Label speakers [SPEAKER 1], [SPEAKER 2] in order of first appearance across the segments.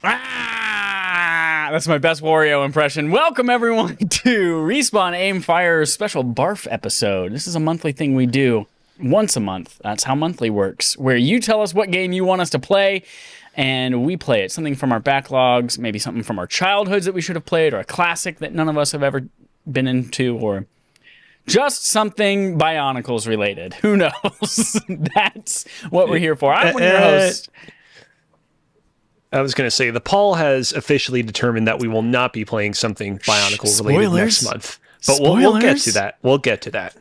[SPEAKER 1] That's my best Wario impression. Welcome, everyone, to Respawn Aim Fire's special BARF episode. This is a monthly thing we do once a month. That's how monthly works, where you tell us what game you want us to play, and we play it. Something from our backlogs, maybe something from our childhoods that we should have played, or a classic that none of us have ever been into, or just something Bionicles related. Who knows? That's what we're here for. I'm one of your hosts.
[SPEAKER 2] I was going to say, the poll has officially determined that we will not be playing something Bionicle related next month. But we'll get to that. We'll get to that.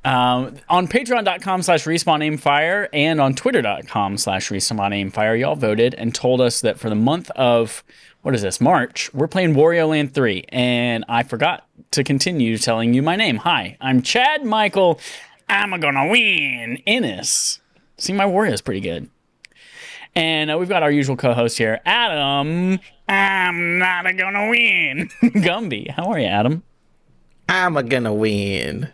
[SPEAKER 1] On patreon.com/respawnaimfire and on twitter.com/respawnaimfire, y'all voted and told us that for the month of, what is this, March, we're playing Wario Land 3. And I forgot to continue telling you my name. Hi, I'm Chad Michael. I'm gonna win. Innes. See, my Wario's pretty good. And we've got our usual co-host here, Adam. I'm not gonna win. Gumby, how are you, Adam?
[SPEAKER 3] I'm gonna win.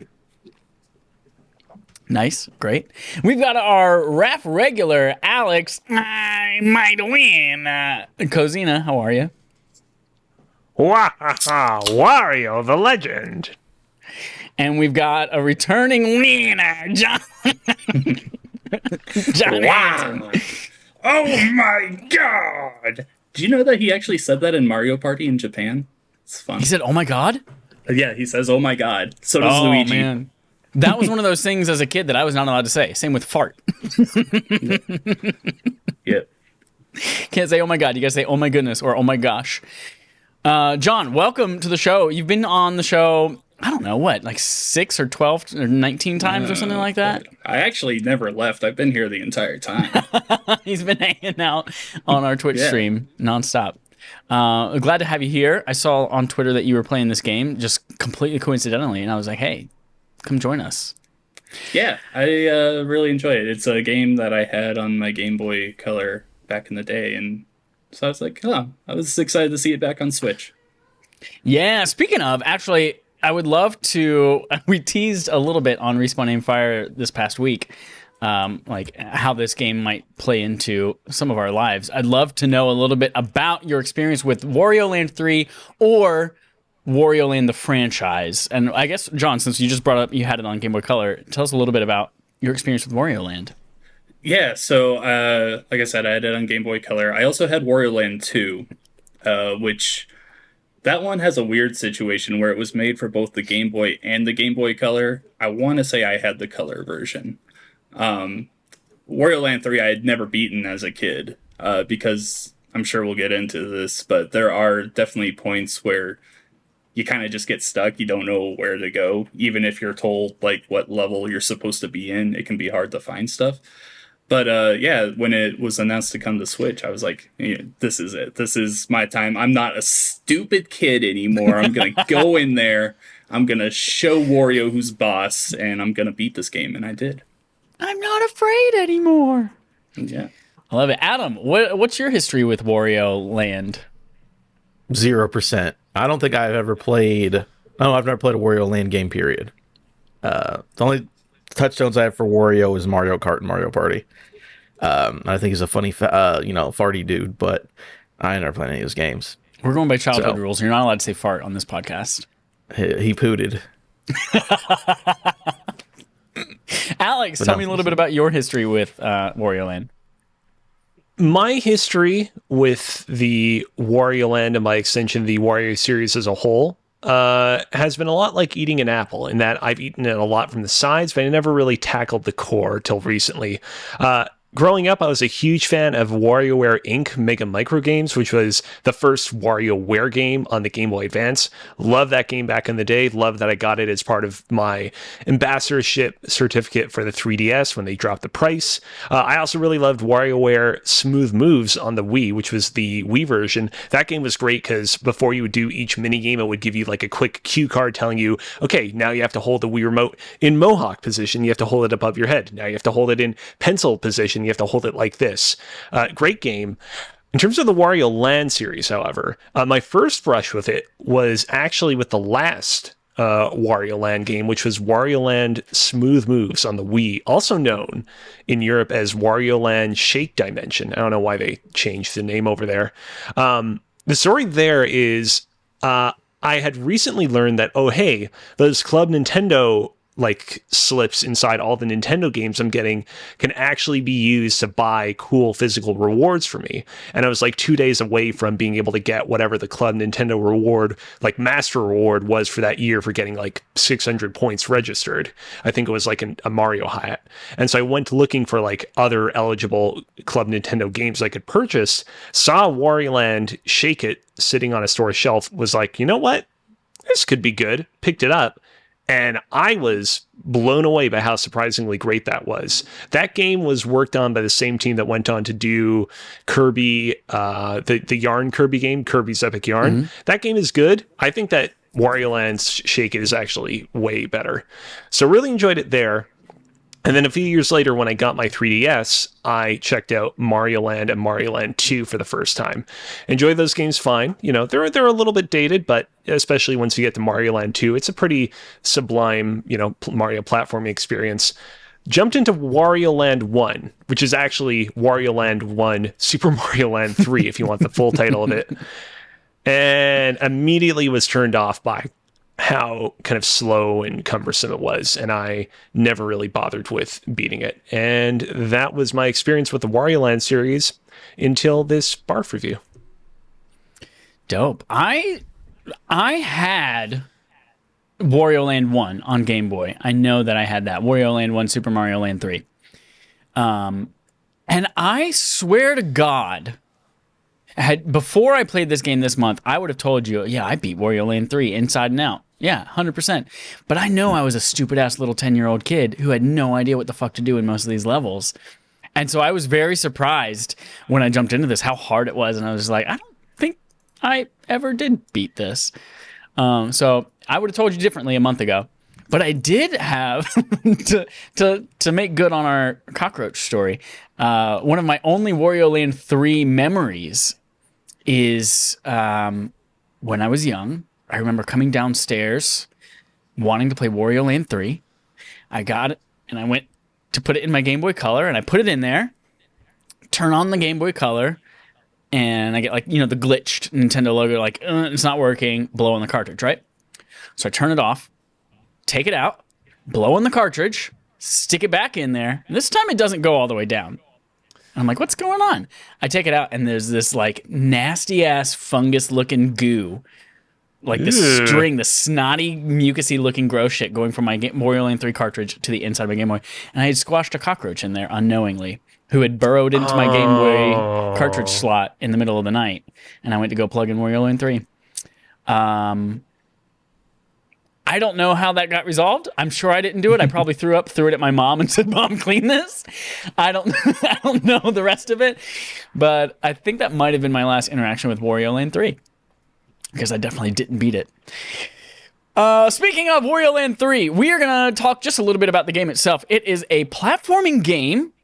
[SPEAKER 1] Nice, great. We've got our rap regular, Alex. I might win. Cozina, how are you?
[SPEAKER 2] Wario, the legend.
[SPEAKER 1] And we've got a returning winner, John. John Hansen.
[SPEAKER 4] Oh my god! Do you know that he actually said that in Mario Party in Japan? It's fun.
[SPEAKER 1] He said, "Oh my god."
[SPEAKER 4] Yeah, he says, "Oh my god." So does Luigi.
[SPEAKER 1] Man. That was one of those things as a kid that I was not allowed to say. Same with fart.
[SPEAKER 4] Yep.
[SPEAKER 1] Can't say, "Oh my god." You gotta say, "Oh my goodness," or "Oh my gosh." John, welcome to the show. You've been on the show, I don't know, what, like 6 or 12 or 19 times or something like that?
[SPEAKER 4] I actually never left. I've been here the entire time.
[SPEAKER 1] He's been hanging out on our Twitch stream nonstop. Glad to have you here. I saw on Twitter that you were playing this game just completely coincidentally, and I was like, hey, come join us.
[SPEAKER 4] Yeah, I really enjoy it. It's a game that I had on my Game Boy Color back in the day, and so I was like, I was excited to see it back on Switch.
[SPEAKER 1] Yeah, speaking of, actually, I would love to, we teased a little bit on Respawn Aim Fire this past week, like how this game might play into some of our lives. I'd love to know a little bit about your experience with Wario Land 3 or Wario Land the franchise. And I guess, John, since you just brought up, you had it on Game Boy Color, tell us a little bit about your experience with Wario Land.
[SPEAKER 4] Yeah, so like I said, I had it on Game Boy Color. I also had Wario Land 2, which that one has a weird situation where it was made for both the Game Boy and the Game Boy Color. I want to say I had the color version. Wario Land 3 I had never beaten as a kid, because I'm sure we'll get into this, but there are definitely points where you kind of just get stuck. You don't know where to go. Even if you're told like what level you're supposed to be in, it can be hard to find stuff. But yeah, when it was announced to come to Switch, I was like, yeah, this is it. This is my time. I'm not a stupid kid anymore. I'm going to go in there. I'm going to show Wario who's boss, and I'm going to beat this game. And I did.
[SPEAKER 1] I'm not afraid anymore.
[SPEAKER 4] Yeah.
[SPEAKER 1] I love it. Adam, what's your history with Wario Land?
[SPEAKER 3] 0%. I don't think I've ever played. Oh, I've never played a Wario Land game, period. The only touchstones I have for Wario is Mario Kart and Mario Party. I think he's a funny, farty dude, but I never played any of his games.
[SPEAKER 1] We're going by childhood rules. You're not allowed to say fart on this podcast.
[SPEAKER 3] He pooted.
[SPEAKER 1] Alex, tell me a little bit about your history with Wario Land.
[SPEAKER 2] My history with the Wario Land and by extension the Wario series as a whole has been a lot like eating an apple, in that I've eaten it a lot from the sides, but I never really tackled the core till recently. Growing up, I was a huge fan of WarioWare Inc. Mega Micro Games, which was the first WarioWare game on the Game Boy Advance. Love that game back in the day. Love that I got it as part of my ambassadorship certificate for the 3DS when they dropped the price. I also really loved WarioWare Smooth Moves on the Wii, which was the Wii version. That game was great because before you would do each mini game, it would give you like a quick cue card telling you, okay, now you have to hold the Wii remote in Mohawk position. You have to hold it above your head. Now you have to hold it in pencil position. You have to hold it like this. Great game. In terms of the Wario Land series, however, my first brush with it was actually with the last Wario Land game, which was Wario Land Smooth Moves on the Wii, also known in Europe as Wario Land Shake Dimension. I don't know why they changed the name over there. The story there is I had recently learned that, oh, hey, those Club Nintendo like slips inside all the Nintendo games I'm getting can actually be used to buy cool physical rewards for me. And I was like 2 days away from being able to get whatever the Club Nintendo reward, like master reward was for that year for getting like 600 points registered. I think it was like a Mario hat. And so I went looking for like other eligible Club Nintendo games I could purchase, saw Wario Land Shake It sitting on a store shelf, was like, you know what? This could be good. Picked it up. And I was blown away by how surprisingly great that was. That game was worked on by the same team that went on to do Kirby, the Yarn Kirby game, Kirby's Epic Yarn. That game is good. I think that Wario Land's Shake It is actually way better. So really enjoyed it there. And then a few years later, when I got my 3DS, I checked out Mario Land and Mario Land 2 for the first time. Enjoyed those games fine. You know, they're a little bit dated, but especially once you get to Mario Land 2, it's a pretty sublime, you know, Mario platforming experience. Jumped into Wario Land 1, which is actually Wario Land 1 Super Mario Land 3, if you want the full title of it. And immediately was turned off by how kind of slow and cumbersome it was, and I never really bothered with beating it. And that was my experience with the Wario Land series until this BARF review.
[SPEAKER 1] Dope. I had Wario Land 1 on Game Boy. I know that I had that. Wario Land 1, Super Mario Land 3. And I swear to God, before I played this game this month, I would have told you, yeah, I beat Wario Land 3 inside and out. Yeah, 100%. But I know I was a stupid-ass little 10-year-old kid who had no idea what the fuck to do in most of these levels. And so I was very surprised when I jumped into this, how hard it was. And I was like, I don't think I ever did beat this. So I would have told you differently a month ago. But I did have, to make good on our cockroach story, one of my only Wario Land 3 memories is when I was young. I remember coming downstairs, wanting to play Wario Land 3. I got it, and I went to put it in my Game Boy Color, and I put it in there, turn on the Game Boy Color, and I get, like, you know, the glitched Nintendo logo, like, it's not working, blow on the cartridge, right? So I turn it off, take it out, blow on the cartridge, stick it back in there, and this time it doesn't go all the way down. I'm like, what's going on? I take it out, and there's this, like, nasty-ass fungus-looking goo, like this string, the snotty, mucusy looking gross shit going from my Wario Land 3 cartridge to the inside of my Game Boy. And I had squashed a cockroach in there unknowingly who had burrowed into my Game Boy cartridge slot in the middle of the night. And I went to go plug in Wario Land 3. I don't know how that got resolved. I'm sure I didn't do it. I probably threw it at my mom and said, "Mom, clean this." I don't know the rest of it. But I think that might have been my last interaction with Wario Land 3. Because I definitely didn't beat it. Speaking of Wario Land 3, we are going to talk just a little bit about the game itself. It is a platforming game,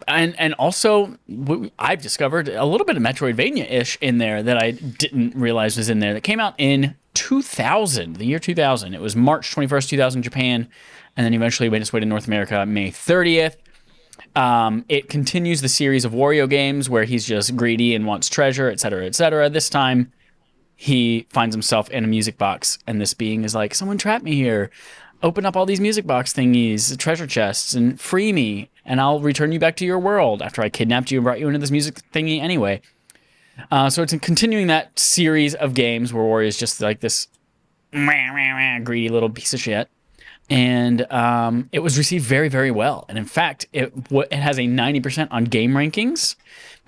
[SPEAKER 1] and also I've discovered a little bit of Metroidvania-ish in there that I didn't realize was in there. That came out in 2000, the year 2000. It was March 21st, 2000, Japan, and then eventually made its way to North America May 30th. It continues the series of Wario games where he's just greedy and wants treasure, etc., etc. This time, he finds himself in a music box, and this being is like, someone trapped me here. Open up all these music box thingies, treasure chests, and free me, and I'll return you back to your world after I kidnapped you and brought you into this music thingy anyway. So it's continuing that series of games where Wario's just like this greedy little piece of shit. And it was received very, very well. And in fact, it has a 90% on game rankings,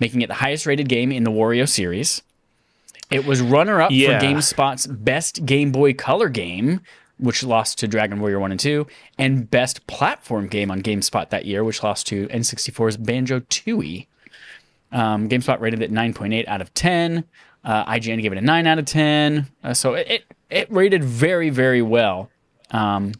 [SPEAKER 1] making it the highest rated game in the Wario series. It was runner-up for GameSpot's Best Game Boy Color Game, which lost to Dragon Warrior 1 and 2, and Best Platform Game on GameSpot that year, which lost to N64's Banjo-Tooie. GameSpot rated it 9.8 out of 10. IGN gave it a 9 out of 10. So it rated very, very well.
[SPEAKER 2] I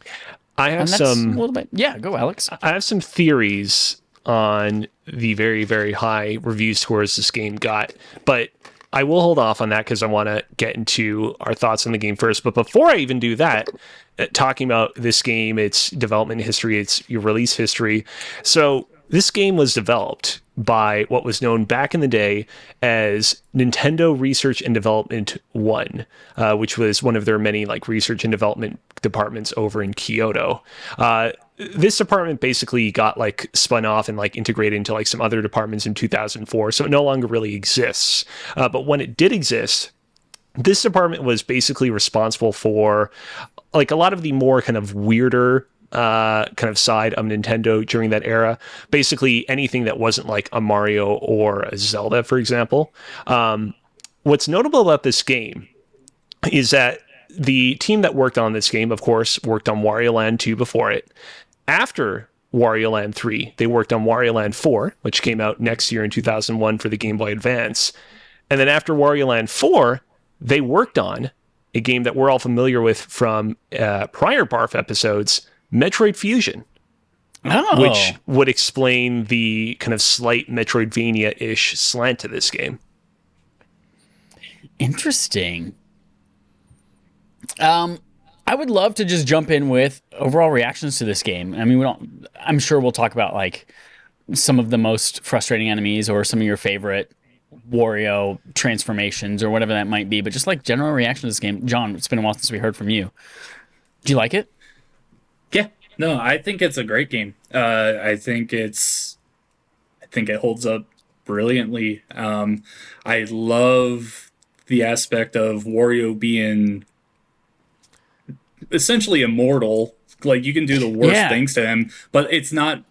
[SPEAKER 2] have some...
[SPEAKER 1] A little bit. Yeah, go, Alex.
[SPEAKER 2] I have some theories on the very, very high review scores this game got, but I will hold off on that because I want to get into our thoughts on the game first. But before I even do that, talking about this game, its development history, its your release history. So this game was developed by what was known back in the day as Nintendo Research and Development 1, which was one of their many like research and development departments over in Kyoto. This department basically got like spun off and like integrated into like some other departments in 2004, so it no longer really exists. But when it did exist, this department was basically responsible for like a lot of the more kind of weirder kind of side of Nintendo during that era. Basically anything that wasn't like a Mario or a Zelda, for example. What's notable about this game is that the team that worked on this game, of course, worked on Wario Land 2 before it. After Wario Land 3, they worked on Wario Land 4, which came out next year in 2001 for the Game Boy Advance. And then after Wario Land 4, they worked on a game that we're all familiar with from prior BARF episodes, Metroid Fusion, which would explain the kind of slight Metroidvania-ish slant to this game.
[SPEAKER 1] Interesting. I would love to just jump in with overall reactions to this game. I mean, I'm sure we'll talk about like some of the most frustrating enemies or some of your favorite Wario transformations or whatever that might be, but just like general reaction to this game. John, it's been a while since we heard from you. Do you like it?
[SPEAKER 4] Yeah, no, I think it's a great game. I think it holds up brilliantly. I love the aspect of Wario being essentially immortal. Like you can do the worst things to him, but it's not.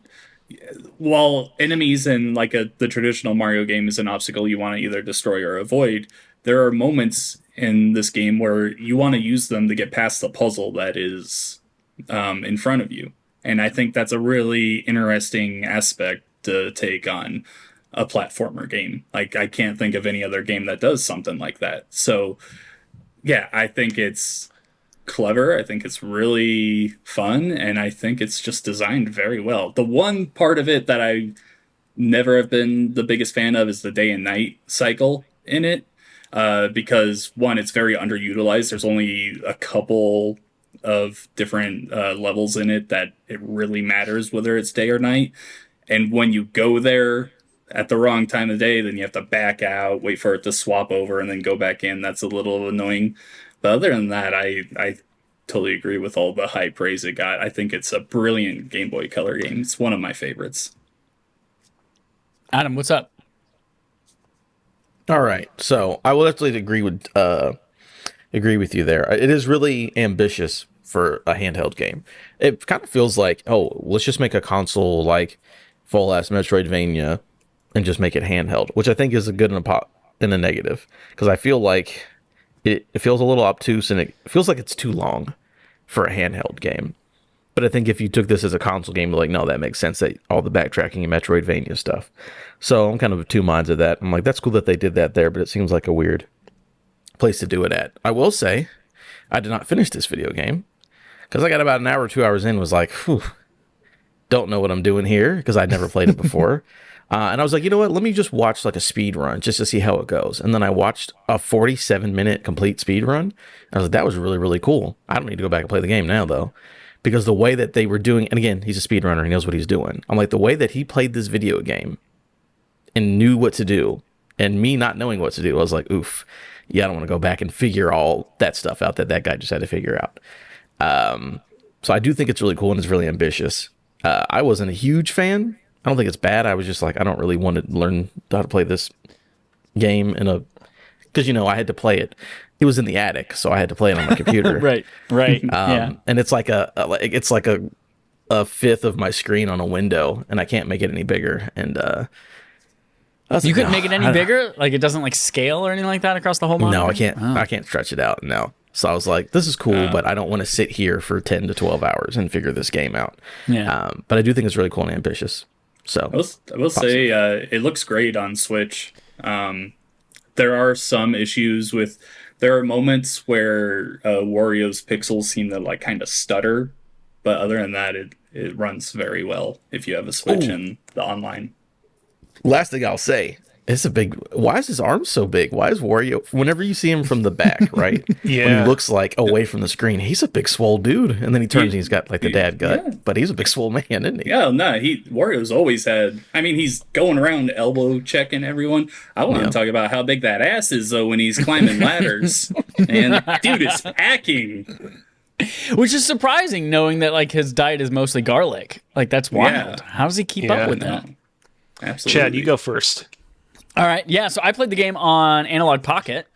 [SPEAKER 4] While enemies in like the traditional Mario game is an obstacle you want to either destroy or avoid, there are moments in this game where you want to use them to get past the puzzle that is in front of you. And I think that's a really interesting aspect to take on a platformer game. Like I can't think of any other game that does something like that. So yeah, I think it's clever. I think it's really fun, and I think it's just designed very well. The one part of it that I never have been the biggest fan of is the day and night cycle in it, because one, it's very underutilized. There's only a couple of different levels in it that it really matters whether it's day or night, and when you go there at the wrong time of day, then you have to back out, wait for it to swap over, and then go back in. That's a little annoying. But other than that, I totally agree with all the high praise it got. I think it's a brilliant Game Boy Color game. It's one of my favorites.
[SPEAKER 1] Adam, what's up?
[SPEAKER 3] All right, so I will actually agree with you there. It is really ambitious for a handheld game. It kind of feels like, oh, let's just make a console like full ass Metroidvania and just make it handheld, which I think is a good and a negative, because I feel like it feels a little obtuse and it feels like it's too long for a handheld game. But I think if you took this as a console game, like, no, that makes sense, that all the backtracking and Metroidvania stuff. So I'm kind of of two minds of that. I'm like, that's cool that they did that there, but it seems like a weird place to do it at. I will say, I did not finish this video game because I got about an hour or 2 hours in, was like, whew, don't know what I'm doing here because I'd never played it before. And I was like, you know what? Let me just watch like a speed run just to see how it goes. And then I watched a 47-minute complete speed run. I was like, that was really, really cool. I don't need to go back and play the game now, though, because the way that they were doing, and again, he's a speedrunner. He knows what he's doing. I'm like, the way that he played this video game and knew what to do, and me not knowing what to do, I was like, oof, yeah, I don't want to go back and figure all that stuff out that guy just had to figure out. So I do think it's really cool and it's really ambitious. I wasn't a huge fan. I don't think it's bad. I was just like, I don't really want to learn how to play this game because, you know, I had to play it. It was in the attic, so I had to play it on my computer.
[SPEAKER 1] Right. Yeah.
[SPEAKER 3] And it's like a fifth of my screen on a window, and I can't make it any bigger. And
[SPEAKER 1] You couldn't make it any bigger? Like it doesn't like scale or anything like that across the whole monitor?
[SPEAKER 3] No, I can't.
[SPEAKER 1] Oh.
[SPEAKER 3] I can't stretch it out. No. So I was like, this is cool, but I don't want to sit here for 10 to 12 hours and figure this game out.
[SPEAKER 1] Yeah.
[SPEAKER 3] But I do think it's really cool and ambitious. So
[SPEAKER 4] I will say it looks great on Switch. There are some issues with. There are moments where Wario's pixels seem to like kind of stutter, but other than that, it runs very well if you have a Switch and the online.
[SPEAKER 3] Last thing I'll say It's a big. Why is his arm so big? Why is Wario? Whenever you see him from the back, right? When
[SPEAKER 2] Yeah.
[SPEAKER 3] he looks like away from the screen, he's a big swole dude, and then he turns and he's got like the dad gut,
[SPEAKER 4] Yeah.
[SPEAKER 3] but he's a big swole man, isn't he?
[SPEAKER 4] Yeah, no, Wario's always had. I mean, he's going around elbow checking everyone. I want to talk about how big that ass is though when he's climbing ladders. And dude is packing.
[SPEAKER 1] Which is surprising, knowing that like his diet is mostly garlic. Like that's wild.
[SPEAKER 4] Yeah.
[SPEAKER 1] How does he keep
[SPEAKER 2] Yeah.
[SPEAKER 1] up with that?
[SPEAKER 4] Absolutely.
[SPEAKER 2] Chad, you go first.
[SPEAKER 1] All right, yeah. So I played the game on Analog Pocket,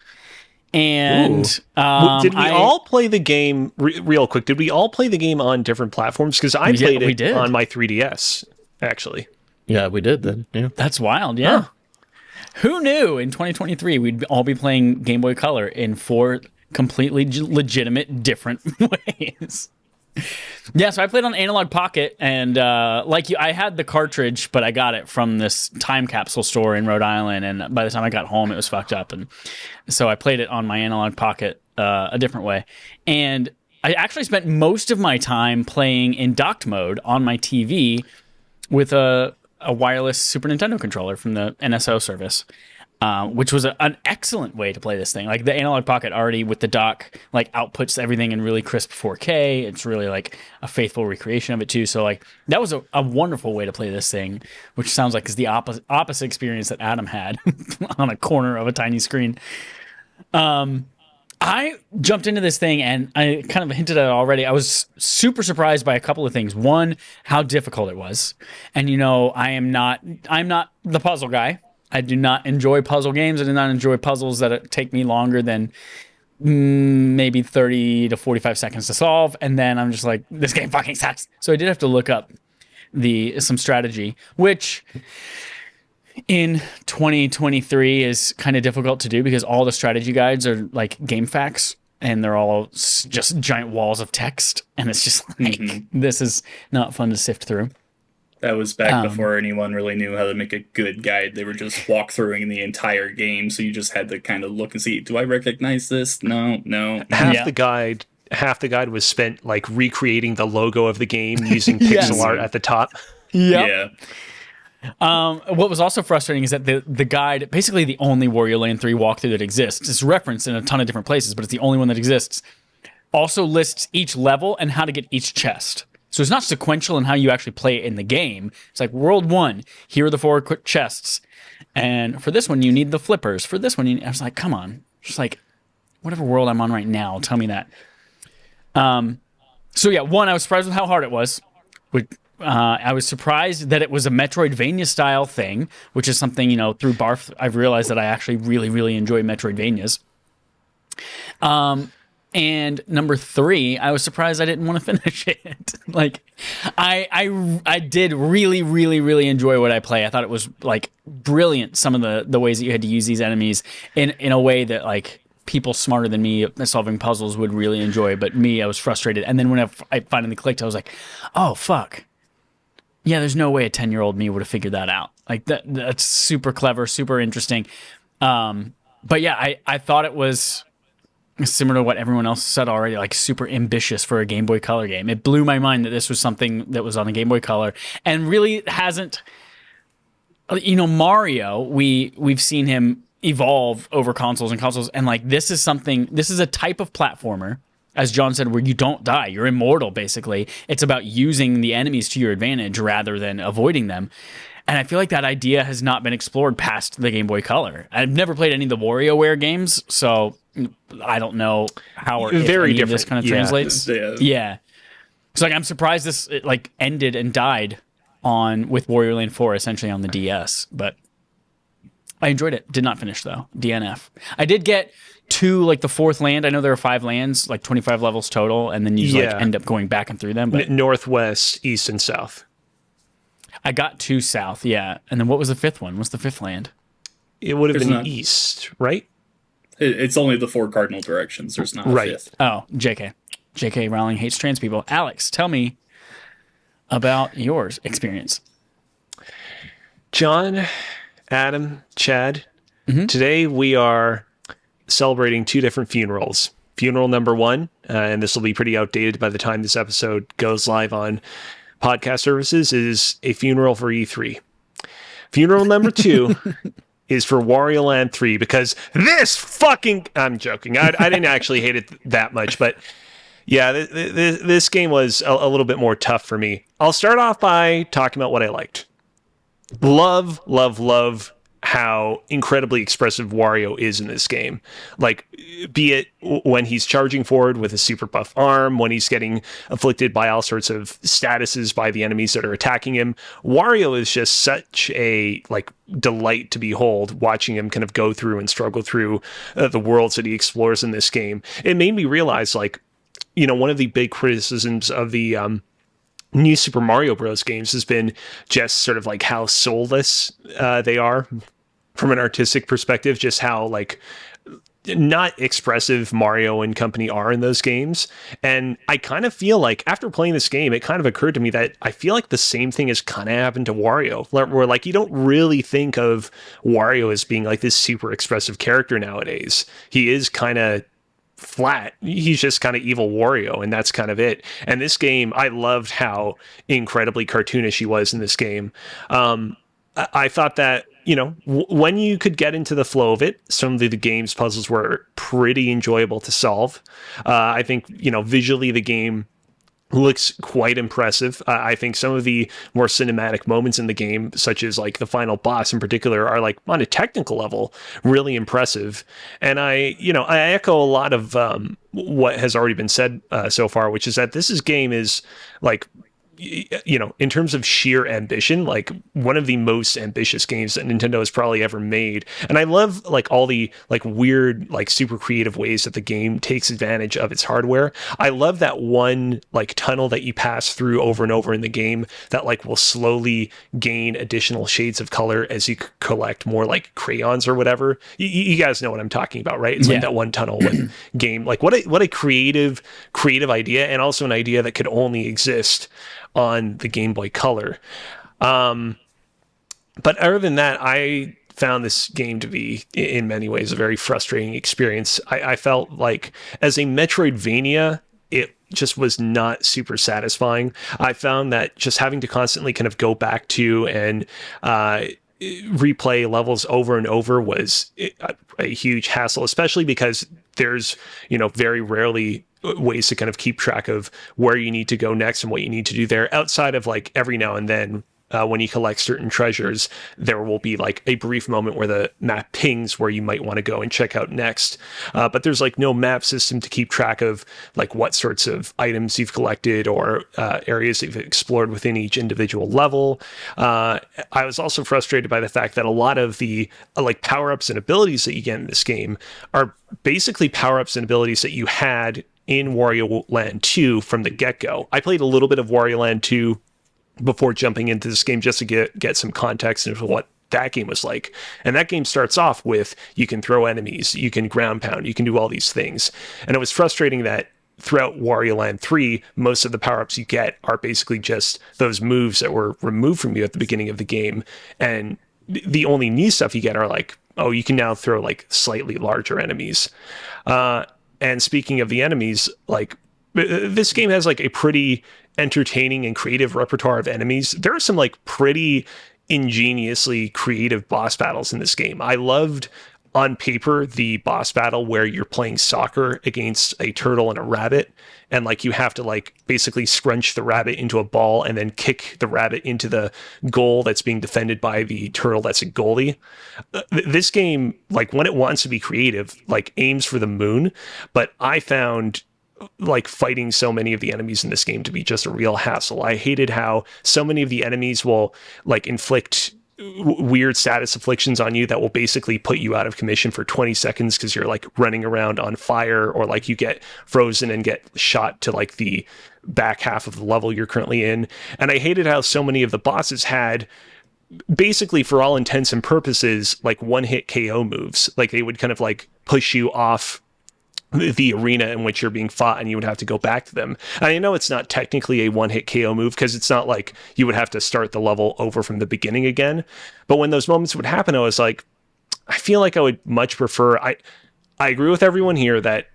[SPEAKER 1] and
[SPEAKER 2] Did we
[SPEAKER 1] I-
[SPEAKER 2] all play the game real quick? Did we all play the game on different platforms? Because I played
[SPEAKER 1] we
[SPEAKER 2] it
[SPEAKER 1] did.
[SPEAKER 2] on my 3DS, actually.
[SPEAKER 3] Yeah, we did then. Yeah.
[SPEAKER 1] That's wild, yeah. Who knew in 2023 we'd all be playing Game Boy Color in 4 completely legitimate different ways? Yeah, so I played on Analog Pocket, and like you, I had the cartridge, but I got it from this time capsule store in Rhode Island, and by the time I got home, it was fucked up, and so I played it on my Analog Pocket a different way. And I actually spent most of my time playing in docked mode on my TV with a wireless Super Nintendo controller from the NSO service, which was an excellent way to play this thing. Like the Analog Pocket already with the dock, like outputs everything in really crisp 4K. It's really like a faithful recreation of it too. So like that was a wonderful way to play this thing, which sounds like is the opposite experience that Adam had on a corner of a tiny screen. I jumped into this thing and I kind of hinted at it already. I was super surprised by a couple of things. One, how difficult it was. And you know, I'm not the puzzle guy. I do not enjoy puzzle games. I do not enjoy puzzles that take me longer than maybe 30 to 45 seconds to solve. And then I'm just like, this game fucking sucks. So I did have to look up some strategy, which in 2023 is kind of difficult to do because all the strategy guides are like game facts and they're all just giant walls of text. And it's just like, this is not fun to sift through.
[SPEAKER 4] That was back before anyone really knew how to make a good guide. They were just walkthroughing the entire game, so you just had to kind of look and see, do I recognize this? No.
[SPEAKER 2] Half the guide was spent like recreating the logo of the game using pixel art at the top.
[SPEAKER 4] Yeah.
[SPEAKER 1] What was also frustrating is that the guide, basically the only Wario Land 3 walkthrough that exists, it's referenced in a ton of different places, but it's the only one that exists, also lists each level and how to get each chest. So it's not sequential in how you actually play it in the game. It's like World 1, here are the 4 quick chests. And for this one, you need the flippers. For this one, I was like, come on. Just like, whatever world I'm on right now, tell me that. So yeah, one, I was surprised with how hard it was. I was surprised that it was a Metroidvania style thing, which is something, you know, through BARF, I've realized that I actually really, really enjoy Metroidvanias. And number 3, I was surprised I didn't want to finish it. Like, I did really, really, really enjoy what I play. I thought it was like brilliant. Some of the ways that you had to use these enemies in a way that like people smarter than me solving puzzles would really enjoy. But me, I was frustrated. And then when I finally clicked, I was like, oh fuck. Yeah, there's no way a 10-year-old me would have figured that out. Like that's super clever, super interesting. But yeah, I thought it was similar to what everyone else said already, like super ambitious for a Game Boy Color game. It blew my mind that this was something that was on a Game Boy Color and really hasn't, you know, Mario, we've seen him evolve over consoles and like this is a type of platformer, as John said, where you don't die. You're immortal, basically. It's about using the enemies to your advantage rather than avoiding them. And I feel like that idea has not been explored past the Game Boy Color. I've never played any of the WarioWare games, so I don't know how or if
[SPEAKER 2] Very
[SPEAKER 1] any of this
[SPEAKER 2] different.
[SPEAKER 1] kind of translates. Yeah. So like I'm surprised this like ended and died with Wario Land 4 essentially on the DS, but I enjoyed it. Did not finish though. DNF. I did get to like the 4th land. I know there are 5 lands, like 25 levels total, and then you like end up going back and through them. But
[SPEAKER 2] Northwest, East, and South.
[SPEAKER 1] I got to South, yeah. And then what was the 5th one? What's the 5th land?
[SPEAKER 2] It would have
[SPEAKER 4] There's
[SPEAKER 2] been
[SPEAKER 4] not-
[SPEAKER 2] East, right?
[SPEAKER 4] It's only the 4 cardinal directions. There's not a
[SPEAKER 2] Right.
[SPEAKER 4] 5th.
[SPEAKER 1] Oh, JK. JK Rowling hates trans people. Alex, tell me about yours experience.
[SPEAKER 2] John, Adam, Chad, today we are celebrating 2 different funerals. Funeral number 1, and this will be pretty outdated by the time this episode goes live on podcast services, is a funeral for E3. Funeral number 2 is for Wario Land 3 because this fucking... I'm joking. I didn't actually hate it that much, but yeah, this game was a little bit more tough for me. I'll start off by talking about what I liked. Love, love, love how incredibly expressive Wario is in this game. Like, be it when he's charging forward with a super buff arm, when he's getting afflicted by all sorts of statuses by the enemies that are attacking him. Wario is just such a like delight to behold, watching him kind of go through and struggle through the worlds that he explores in this game. It made me realize, like, you know, one of the big criticisms of the new Super Mario Bros. Games has been just sort of like how soulless they are from an artistic perspective, just how like not expressive Mario and company are in those games. And I kind of feel like after playing this game, it kind of occurred to me that I feel like the same thing has kind of happened to Wario, where like you don't really think of Wario as being like this super expressive character nowadays. He is kind of flat. He's just kind of evil Wario, and that's kind of it. And this game, I loved how incredibly cartoonish he was in this game. I thought that, you know, when you could get into the flow of it, some of the game's puzzles were pretty enjoyable to solve. I think, you know, visually the game looks quite impressive. I think some of the more cinematic moments in the game, such as like the final boss in particular, are like on a technical level really impressive. And I echo a lot of what has already been said so far, which is that this game is like, you know, in terms of sheer ambition, like one of the most ambitious games that Nintendo has probably ever made. And I love like all the like weird, like super creative ways that the game takes advantage of its hardware. I love that one like tunnel that you pass through over and over in the game that like will slowly gain additional shades of color as you collect more like crayons or whatever. You guys know what I'm talking about, right? It's like that one tunnel with game. Like what a creative idea, and also an idea that could only exist on the Game Boy Color. But other than that, I found this game to be, in many ways, a very frustrating experience. I felt like, as a Metroidvania, it just was not super satisfying. I found that just having to constantly kind of go back to and replay levels over and over was a huge hassle, especially because there's, you know, very rarely ways to kind of keep track of where you need to go next and what you need to do there, outside of like every now and then when you collect certain treasures, there will be like a brief moment where the map pings where you might want to go and check out next. But there's like no map system to keep track of like what sorts of items you've collected or areas that you've explored within each individual level. I was also frustrated by the fact that a lot of the like power-ups and abilities that you get in this game are basically power-ups and abilities that you had in Wario Land 2 from the get-go. I played a little bit of Wario Land 2 before jumping into this game just to get some context into what that game was like. And that game starts off with you can throw enemies, you can ground pound, you can do all these things. And it was frustrating that throughout Wario Land 3, most of the power-ups you get are basically just those moves that were removed from you at the beginning of the game. And the only new stuff you get are like, oh, you can now throw like slightly larger enemies. And speaking of the enemies, like this game has like a pretty entertaining and creative repertoire of enemies. There are some like pretty ingeniously creative boss battles in this game. I loved on paper the boss battle where you're playing soccer against a turtle and a rabbit, and like you have to like basically scrunch the rabbit into a ball and then kick the rabbit into the goal that's being defended by the turtle that's a goalie. This game, like when it wants to be creative, like aims for the moon, but I found like fighting so many of the enemies in this game to be just a real hassle. I hated how so many of the enemies will like inflict weird status afflictions on you that will basically put you out of commission for 20 seconds because you're like running around on fire, or like you get frozen and get shot to like the back half of the level you're currently in. And I hated how so many of the bosses had basically, for all intents and purposes, like one-hit KO moves. Like they would kind of like push you off the arena in which you're being fought, and you would have to go back to them. And I know it's not technically a one-hit KO move because it's not like you would have to start the level over from the beginning again. But when those moments would happen, I was like, I feel like I would much prefer... I agree with everyone here that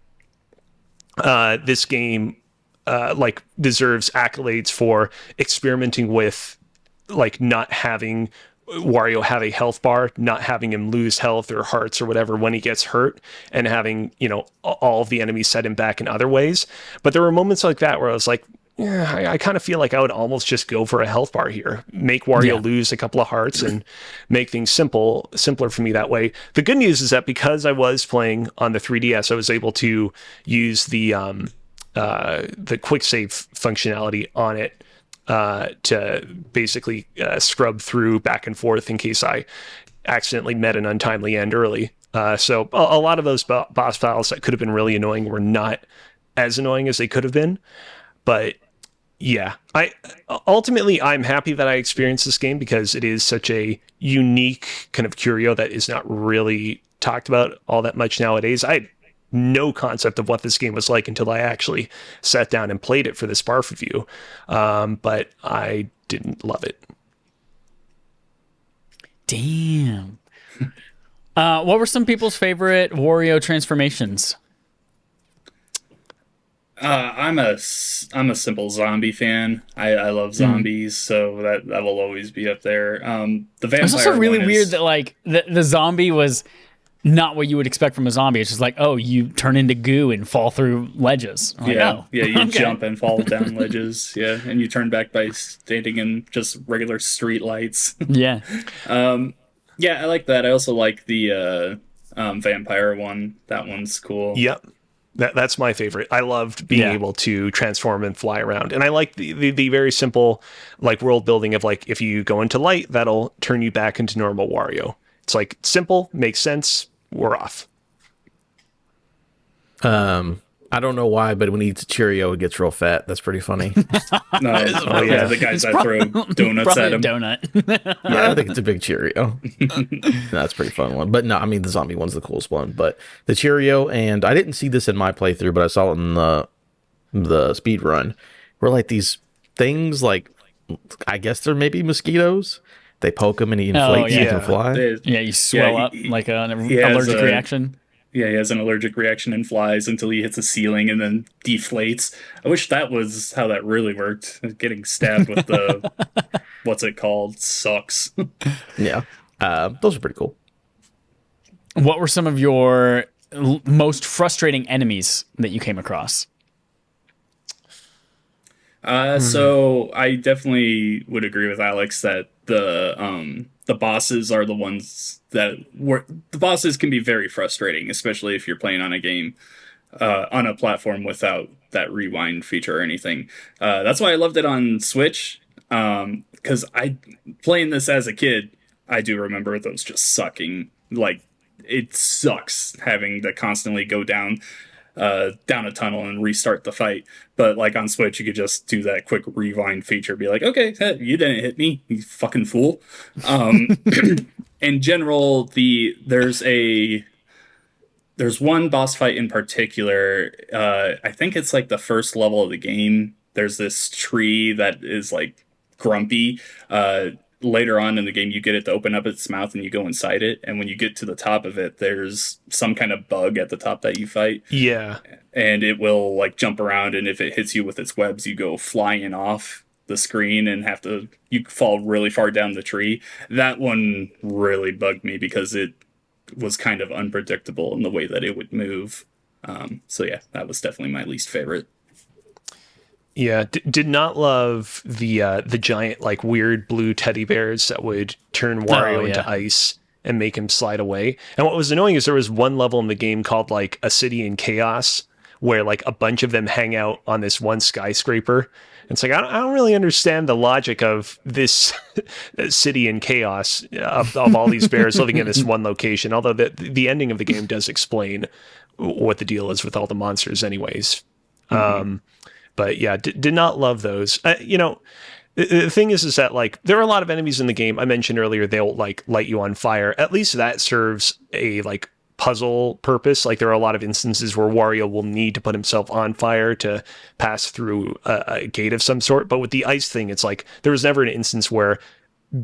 [SPEAKER 2] this game like deserves accolades for experimenting with like not having Wario have a health bar, not having him lose health or hearts or whatever when he gets hurt, and having, all of the enemies set him back in other ways. But there were moments like that where I was like, yeah, I kind of feel like I would almost just go for a health bar here, make Wario lose a couple of hearts and make things simpler for me that way. The good news is that because I was playing on the 3DS, I was able to use the quick save functionality on it to basically scrub through back and forth in case I accidentally met an untimely end early. So a lot of those boss battles that could have been really annoying were not as annoying as they could have been. But yeah, I'm happy that I experienced this game because it is such a unique kind of curio that is not really talked about all that much nowadays. I had no concept of what this game was like until I actually sat down and played it for this BARF review. But I didn't love it.
[SPEAKER 1] Damn. What were some people's favorite Wario transformations?
[SPEAKER 4] I'm a simple zombie fan. I love zombies, so that will always be up there. The vampire.
[SPEAKER 1] It's also really
[SPEAKER 4] one
[SPEAKER 1] weird
[SPEAKER 4] is,
[SPEAKER 1] that like the zombie was not what you would expect from a zombie. It's just like, oh, you turn into goo and fall through ledges. I'm like, oh,
[SPEAKER 4] you
[SPEAKER 1] okay.
[SPEAKER 4] jump and fall down ledges, and you turn back by standing in just regular street lights.
[SPEAKER 1] Yeah.
[SPEAKER 4] I like that. I also like the vampire one. That one's cool.
[SPEAKER 2] Yep. That's my favorite. I loved being able to transform and fly around. And I like the very simple like world building of like, if you go into light, that'll turn you back into normal Wario. It's like simple, makes sense, we're off.
[SPEAKER 3] I don't know why, but when he eats a Cheerio, it gets real fat. That's pretty funny.
[SPEAKER 4] The guys that throw donuts at him.
[SPEAKER 1] Donut.
[SPEAKER 3] Yeah, I think it's a big Cheerio. That's a pretty fun one. But no, I mean, the zombie one's the coolest one. But the Cheerio, and I didn't see this in my playthrough, but I saw it in the speed run, where like these things, like, I guess they're maybe mosquitoes. They poke them and he inflates and can fly.
[SPEAKER 1] You swell up like an allergic reaction.
[SPEAKER 4] Yeah, he has an allergic reaction and flies until he hits a ceiling and then deflates. I wish that was how that really worked. Getting stabbed with the, what's it called? Sucks.
[SPEAKER 3] Yeah. Those are pretty cool.
[SPEAKER 1] What were some of your most frustrating enemies that you came across?
[SPEAKER 4] So I definitely would agree with Alex that the bosses are the ones that the bosses can be very frustrating, especially if you're playing on a game on a platform without that rewind feature or anything. That's why I loved it on Switch, because playing this as a kid, I do remember those just sucking. Like, it sucks having to constantly go down a tunnel and restart the fight. But like on Switch, you could just do that quick rewind feature, be like, okay, you didn't hit me, you fucking fool. In general, there's one boss fight in particular. I think it's like the first level of the game. There's this tree that is like grumpy. Later on in the game, you get it to open up its mouth and you go inside it. And when you get to the top of it, there's some kind of bug at the top that you fight.
[SPEAKER 2] Yeah.
[SPEAKER 4] And it will like jump around. And if it hits you with its webs, you go flying off the screen and you fall really far down the tree. That one really bugged me because it was kind of unpredictable in the way that it would move. So yeah, that was definitely my least favorite.
[SPEAKER 2] Yeah, did not love the giant like weird blue teddy bears that would turn Wario into ice and make him slide away. And what was annoying is there was one level in the game called like A City in Chaos, where like a bunch of them hang out on this one skyscraper. And it's like I don't really understand the logic of this city in chaos of all these bears living in this one location. Although the ending of the game does explain what the deal is with all the monsters, anyways. Mm-hmm. But yeah, did not love those. The thing is that like there are a lot of enemies in the game. I mentioned earlier they'll like light you on fire. At least that serves a like puzzle purpose. Like there are a lot of instances where Wario will need to put himself on fire to pass through a gate of some sort. But with the ice thing, it's like there was never an instance where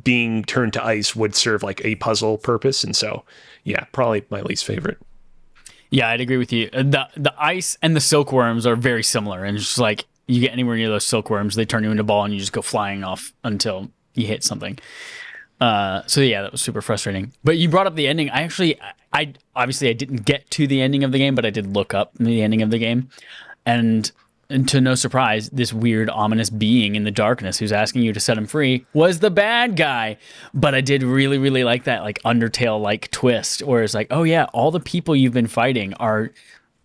[SPEAKER 2] being turned to ice would serve like a puzzle purpose. And so, yeah, probably my least favorite.
[SPEAKER 1] Yeah, I'd agree with you. The ice and the silkworms are very similar, and it's just like you get anywhere near those silkworms, they turn you into a ball, and you just go flying off until you hit something. So yeah, that was super frustrating. But you brought up the ending. I obviously I didn't get to the ending of the game, but I did look up the ending of the game, and to no surprise, this weird ominous being in the darkness who's asking you to set him free was the bad guy. But I did really really like that like Undertale like twist, where it's like, oh yeah, all the people you've been fighting are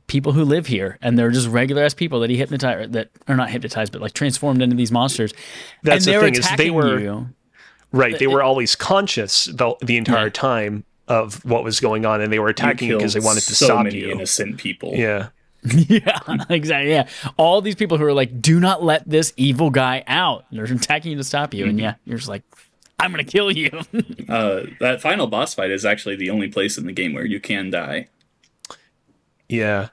[SPEAKER 1] people who live here, and they're just regular ass people that he hypnotized, that are not hypnotized, but like transformed into these monsters.
[SPEAKER 2] That's
[SPEAKER 1] and
[SPEAKER 2] the
[SPEAKER 1] they're
[SPEAKER 2] thing, is they
[SPEAKER 1] attacking
[SPEAKER 2] were
[SPEAKER 1] you.
[SPEAKER 2] right. They were always conscious the entire
[SPEAKER 1] Yeah.
[SPEAKER 2] time of what was going on, and they were attacking you because they wanted to
[SPEAKER 4] so
[SPEAKER 2] stop
[SPEAKER 4] many
[SPEAKER 2] you.
[SPEAKER 4] innocent people.
[SPEAKER 2] Yeah.
[SPEAKER 1] Yeah, exactly. Yeah, all these people who are like, "Do not let this evil guy out." They're attacking you to stop you, and yeah, you're just like, "I'm gonna kill you."
[SPEAKER 4] That final boss fight is actually the only place in the game where you can die.
[SPEAKER 2] Yeah.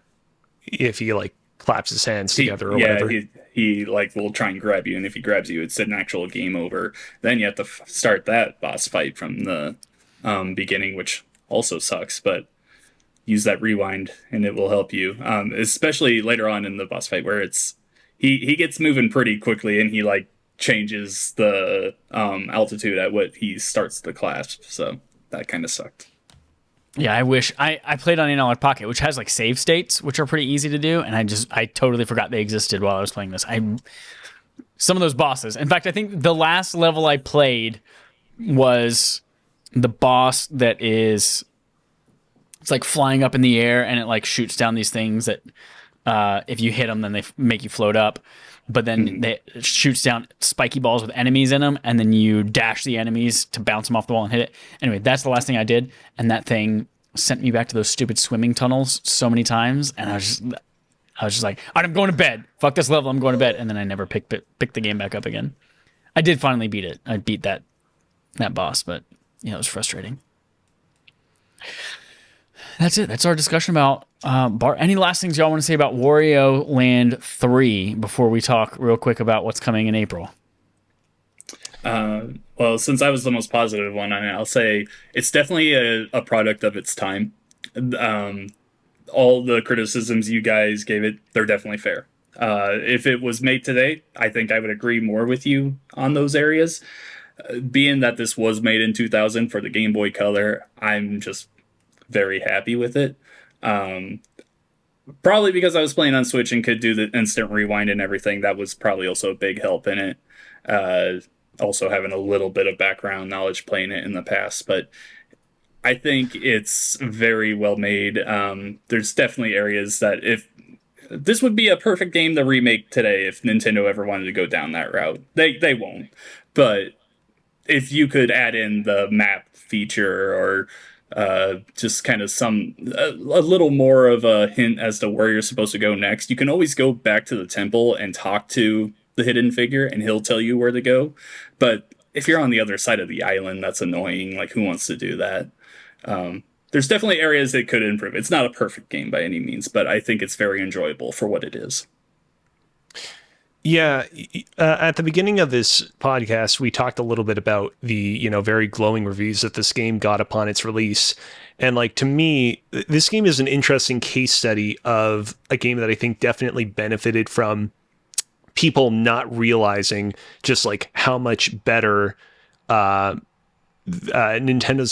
[SPEAKER 2] If he like claps his hands together or
[SPEAKER 4] yeah,
[SPEAKER 2] whatever.
[SPEAKER 4] he like will try and grab you, and if he grabs you, it's an actual game over. Then you have to start that boss fight from the beginning, which also sucks, but use that rewind and it will help you. Especially later on in the boss fight where it's he gets moving pretty quickly and he like changes the altitude at what he starts the clasp. So that kind of sucked.
[SPEAKER 1] Yeah, I wish I played on Analog Pocket, which has like save states, which are pretty easy to do, and I totally forgot they existed while I was playing this. Some of those bosses. In fact, I think the last level I played was the boss that is, it's like flying up in the air and it like shoots down these things that if you hit them, then they make you float up. But then it shoots down spiky balls with enemies in them, and then you dash the enemies to bounce them off the wall and hit it. Anyway, that's the last thing I did, and that thing sent me back to those stupid swimming tunnels so many times, and I was just like, all right, I'm going to bed. Fuck this level, I'm going to bed. And then I never picked the game back up again. I did finally beat it. I beat that boss, but yeah, it was frustrating. That's it. That's our discussion about BARF. Any last things y'all want to say about Wario Land 3 before we talk real quick about what's coming in April?
[SPEAKER 4] Well, since I was the most positive one on it, I'll say it's definitely a product of its time. All the criticisms you guys gave it, they're definitely fair. If it was made today, I think I would agree more with you on those areas. Being that this was made in 2000 for the Game Boy Color, I'm just very happy with it. Probably because I was playing on Switch and could do the instant rewind and everything. That was probably also a big help in it. Also having a little bit of background knowledge playing it in the past, but I think it's very well made. There's definitely areas that if this would be a perfect game to remake today, if Nintendo ever wanted to go down that route, they won't. But if you could add in the map feature or just kind of a little more of a hint as to where you're supposed to go next, you can always go back to the temple and talk to the hidden figure and he'll tell you where to go. But if you're on the other side of the island, that's annoying. Like, who wants to do that? There's definitely areas that could improve. It's not a perfect game by any means, but I think it's very enjoyable for what it is.
[SPEAKER 2] Yeah, at the beginning of this podcast, we talked a little bit about the, very glowing reviews that this game got upon its release. And like, to me, this game is an interesting case study of a game that I think definitely benefited from people not realizing just like how much better Nintendo's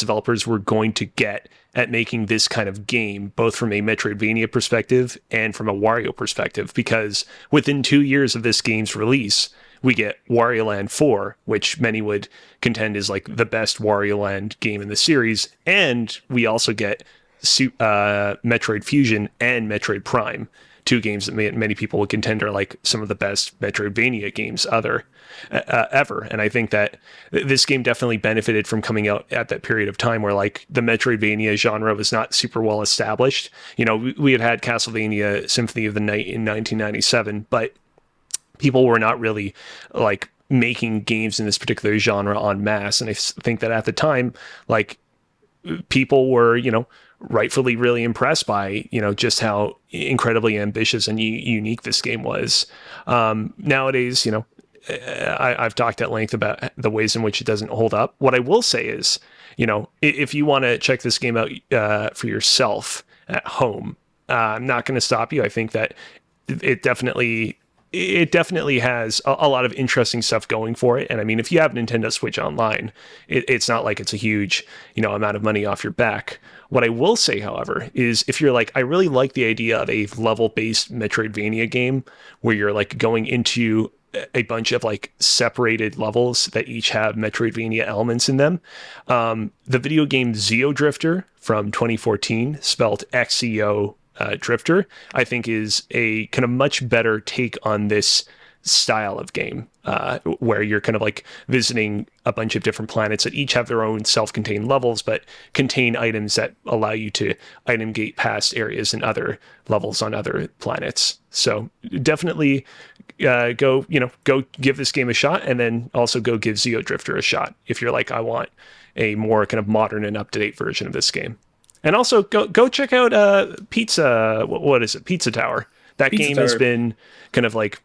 [SPEAKER 2] developers were going to get at making this kind of game, both from a Metroidvania perspective and from a Wario perspective, because within 2 years of this game's release, we get Wario Land 4, which many would contend is like the best Wario Land game in the series, and we also get Metroid Fusion and Metroid Prime, two games that many people would contend are like some of the best Metroidvania games ever. And I think that this game definitely benefited from coming out at that period of time where like the Metroidvania genre was not super well established. We had Castlevania Symphony of the Night in 1997, but people were not really like making games in this particular genre en masse. And I think that at the time, like, people were, rightfully really impressed by, just how incredibly ambitious and unique this game was. Nowadays, I've talked at length about the ways in which it doesn't hold up. What I will say is, if you want to check this game out for yourself at home, I'm not going to stop you. I think that it definitely it definitely has a lot of interesting stuff going for it. And I mean, if you have Nintendo Switch Online, it's not like it's a huge, amount of money off your back. What I will say, however, is if you're like, I really like the idea of a level-based Metroidvania game where you're like going into a bunch of like separated levels that each have Metroidvania elements in them. The video game Zeo Drifter from 2014, spelled XEO Drifter, I think is a kind of much better take on this style of game, where you're kind of like visiting a bunch of different planets that each have their own self-contained levels, but contain items that allow you to item gate past areas and other levels on other planets. So definitely go give this game a shot, and then also go give Zeo Drifter a shot if you're like, I want a more kind of modern and up-to-date version of this game. And also go check out what is it? Pizza Tower. That
[SPEAKER 4] Pizza
[SPEAKER 2] game
[SPEAKER 4] Tower
[SPEAKER 2] has been kind of like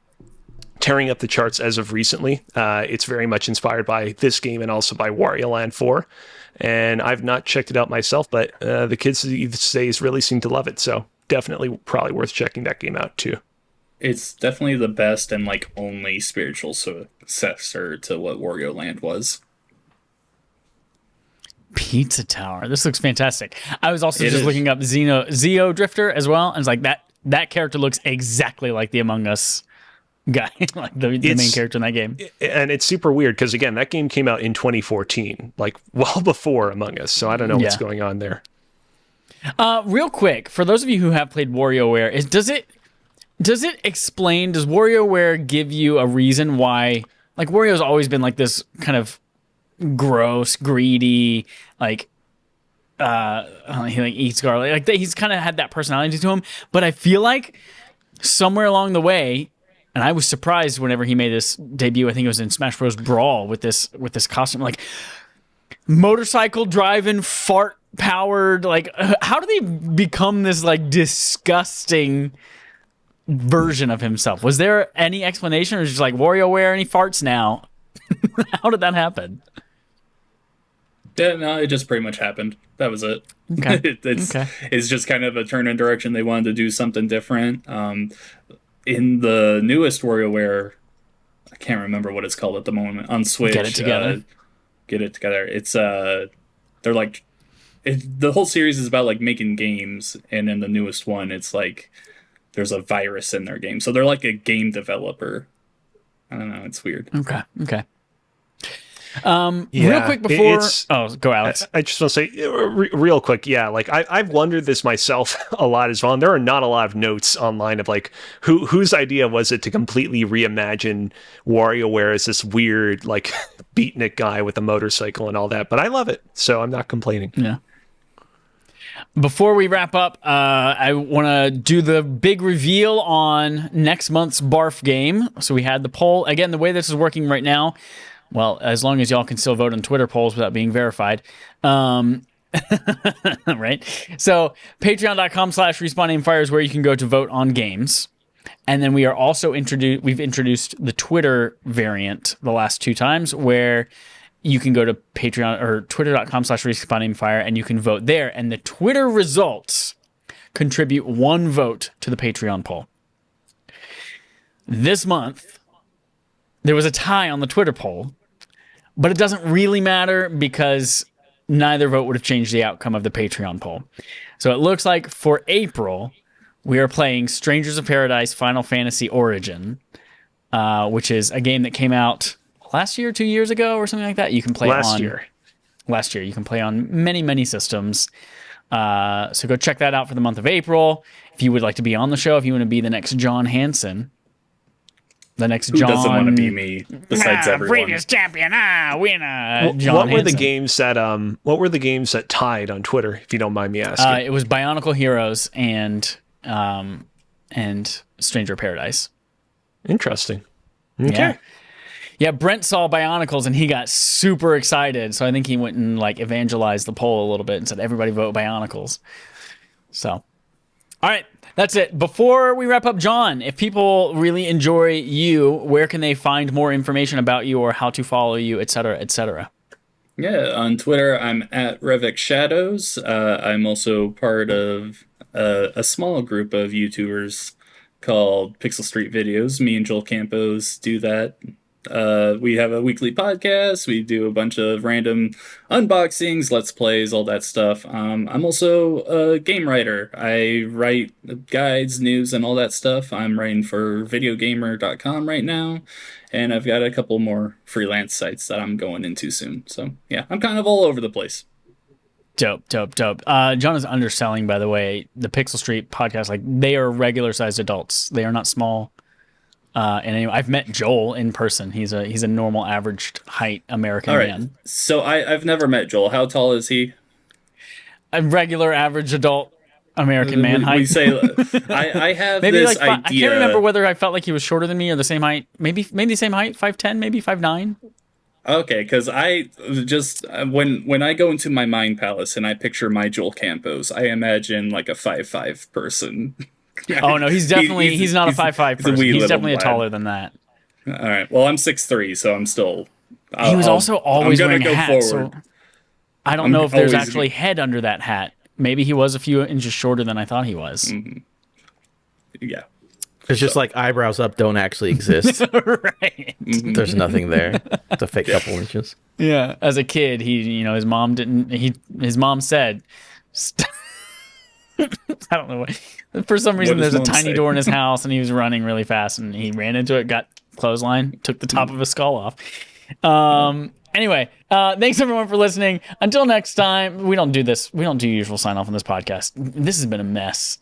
[SPEAKER 2] tearing up the charts as of recently. It's very much inspired by this game and also by Wario Land 4. And I've not checked it out myself, but the kids these days really seem to love it. So definitely probably worth checking that game out too.
[SPEAKER 4] It's definitely the best and like only spiritual successor to what Wario Land was.
[SPEAKER 1] Pizza Tower. This looks fantastic. I was also just looking up Zeo Drifter as well, and it's like that character looks exactly like the Among Us guy, like the main character in that game.
[SPEAKER 2] And it's super weird because, again, that game came out in 2014, like well before Among Us. So I don't know what's going on there.
[SPEAKER 1] Real quick, for those of you who have played WarioWare, does it explain? Does WarioWare give you a reason why? Like Wario's always been like this kind of gross, greedy, like he like eats garlic. Like he's kind of had that personality to him. But I feel like somewhere along the way, and I was surprised whenever he made this debut. I think it was in Smash Bros. Brawl with this costume, like motorcycle driving, fart powered. Like, how did he become this like disgusting version of himself? Was there any explanation, or was it just like WarioWare and he farts now? How did that happen?
[SPEAKER 4] Yeah, no, it just pretty much happened. That was it.
[SPEAKER 1] Okay.
[SPEAKER 4] It's just kind of a turn in direction. They wanted to do something different. In the newest WarioWare, I can't remember what it's called at the moment, on Switch.
[SPEAKER 1] Get It Together.
[SPEAKER 4] Get It Together. It's they're like, the whole series is about like making games, and in the newest one, it's like there's a virus in their game, so they're like a game developer. I don't know. It's weird.
[SPEAKER 1] Okay. Real quick before... go Alex.
[SPEAKER 2] I just want to say real quick. Yeah, like I've wondered this myself a lot as well. And there are not a lot of notes online of like whose idea was it to completely reimagine WarioWare as this weird like beatnik guy with a motorcycle and all that. But I love it, so I'm not complaining.
[SPEAKER 1] Yeah. Before we wrap up, I want to do the big reveal on next month's BARF game. So we had the poll. Again, the way this is working right now, well, as long as y'all can still vote on Twitter polls without being verified. Right? So patreon.com/RespawnAimFire is where you can go to vote on games. And then we are also we've introduced the Twitter variant the last 2 times, where you can go to Patreon or twitter.com/RespawnAimFire and you can vote there. And the Twitter results contribute 1 vote to the Patreon poll. This month, there was a tie on the Twitter poll, but it doesn't really matter because neither vote would have changed the outcome of the Patreon poll. So it looks like for April, we are playing Strangers of Paradise Final Fantasy Origin, which is a game that came out last year, 2 years ago, or something like that. You can play
[SPEAKER 2] Last year.
[SPEAKER 1] You can play on many, many systems. So go check that out for the month of April. If you would like to be on the show, if you want to be the next John Hansen, the next
[SPEAKER 4] Who
[SPEAKER 1] John...
[SPEAKER 4] doesn't want to be me besides everyone?
[SPEAKER 1] Previous champion, winner.
[SPEAKER 2] What were the games that tied on Twitter, if you don't mind me asking?
[SPEAKER 1] It was Bionicle Heroes and Stranger of Paradise.
[SPEAKER 2] Interesting. Okay.
[SPEAKER 1] Yeah, Brent saw Bionicles and he got super excited. So I think he went and like evangelized the poll a little bit and said, everybody vote Bionicles. So, all right, that's it. Before we wrap up, John, if people really enjoy you, where can they find more information about you or how to follow you, et cetera, et cetera?
[SPEAKER 4] Yeah, on Twitter, I'm at Revik Shadows. I'm also part of a small group of YouTubers called Pixel Street Videos. Me and Joel Campos do that. We have a weekly podcast. We do a bunch of random unboxings, let's plays, all that stuff. I'm also a game writer. I write guides, news, and all that stuff. I'm writing for videogamer.com right now, and I've got a couple more freelance sites that I'm going into soon. So yeah, I'm kind of all over the place.
[SPEAKER 1] Dope. John is underselling, by the way, the Pixel Street podcast. Like, they are regular sized adults. They are not small. And anyway, I've met Joel in person. He's a normal, average height American
[SPEAKER 4] All right.
[SPEAKER 1] man.
[SPEAKER 4] So I've never met Joel. How tall is he?
[SPEAKER 1] A regular, average adult American man height.
[SPEAKER 4] We say I have
[SPEAKER 1] maybe
[SPEAKER 4] this
[SPEAKER 1] like I
[SPEAKER 4] idea.
[SPEAKER 1] can't remember whether I felt like he was shorter than me or the same height. Maybe the same height, 5'10", maybe 5'9".
[SPEAKER 4] Okay, because I just when I go into my mind palace and I picture my Joel Campos, I imagine like a 5'5" person.
[SPEAKER 1] Oh no, he's definitely he's not a 5'5" person. He's definitely taller than that.
[SPEAKER 4] All right. Well, I'm 6'3", so I'm still.
[SPEAKER 1] He was also always
[SPEAKER 4] I'm
[SPEAKER 1] wearing
[SPEAKER 4] gonna
[SPEAKER 1] a
[SPEAKER 4] go
[SPEAKER 1] hat,
[SPEAKER 4] forward.
[SPEAKER 1] so I don't know if there's
[SPEAKER 4] always-
[SPEAKER 1] actually head under that hat. Maybe he was a few inches shorter than I thought he was.
[SPEAKER 4] Yeah.
[SPEAKER 3] It's just like eyebrows up don't actually exist.
[SPEAKER 1] Right.
[SPEAKER 3] There's nothing there. It's a fake couple inches.
[SPEAKER 1] Yeah. As a kid, his mom said, I don't know why. For some reason,
[SPEAKER 4] What does
[SPEAKER 1] there's a
[SPEAKER 4] mom
[SPEAKER 1] tiny
[SPEAKER 4] say?
[SPEAKER 1] door in his house, and he was running really fast, and he ran into it, got clothesline, took the top of his skull off. Anyway, thanks everyone for listening. Until next time, we don't do usual sign off on this podcast. This has been a mess.